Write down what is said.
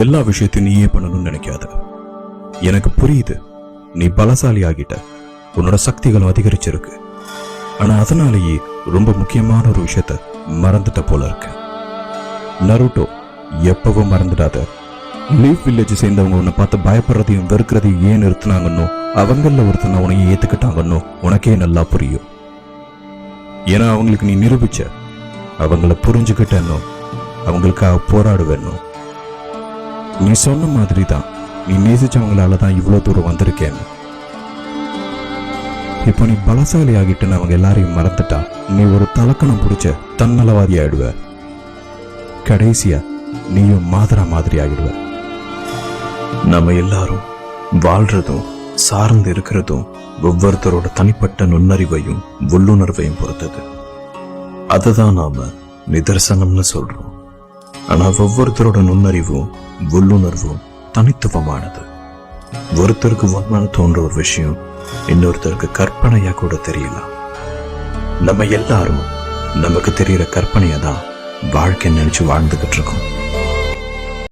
எல்லா விஷயத்தையும் நீயே பண்ணணும்னு நினைக்காத. எனக்கு புரியுது, நீ பலசாலி ஆகிட்ட, உன்னோட சக்திகளும் அதிகரிச்சிருக்கு. ஆனா அதனாலேயே ரொம்ப முக்கியமான ஒரு விஷயத்த மறந்துட்ட போல இருக்கு. நருட்டோ, எப்பவும் மறந்துடாத, லீஃப் வில்லேஜ் சேர்ந்தவங்க உன்னை பார்த்து பயப்படுறதையும் வெறுக்கிறதையும் ஏன் நிறுத்தினாங்கன்னோ, அவங்கள ஒருத்தனை உனையும் ஏத்துக்கிட்டாங்கன்னோ உனக்கே நல்லா புரியும். ஏன்னா அவங்களுக்கு நீ நிரூபிச்ச, அவங்கள புரிஞ்சுக்கிட்டேன்னோ, அவங்களுக்காக போராடுவேன்னோ. நீ சொன்ன மாதிரி தான், நீ நேசிச்சவங்களால தான் இவ்வளவு தூரம் வந்திருக்கேன்னு. இப்போ நீ பலசாலி ஆகிட்டுன்னு அவங்க எல்லாரையும் மறந்துட்டா நீ ஒரு தலக்கணம் பிடிச்ச தன்னலவாதி ஆயிடுவ. கடைசியா நீயும் மாதிரி ஆகிடுவ. நம்ம எல்லாரும் வாழ்றதும் சார்ந்து இருக்கிறதும் ஒவ்வொருத்தரோட தனிப்பட்ட நுண்ணறிவையும் உள்ளுணர்வையும் பொறுத்தது. அதுதான் நாம நிதர்சனம்னு சொல்றோம். ஆனா ஒவ்வொருத்தரோட நுண்ணறிவும் உள்ளுணர்வும் தனித்துவமானது. ஒருத்தருக்கு உண்மையான தோன்ற ஒரு விஷயம் இன்னொருத்தருக்கு கற்பனையா கூட தெரியலாம். நம்ம எல்லாரும் நமக்கு தெரியற கற்பனையை தான் வாழ்க்கை நினைச்சு வாழ்ந்துகிட்டு இருக்கோம்.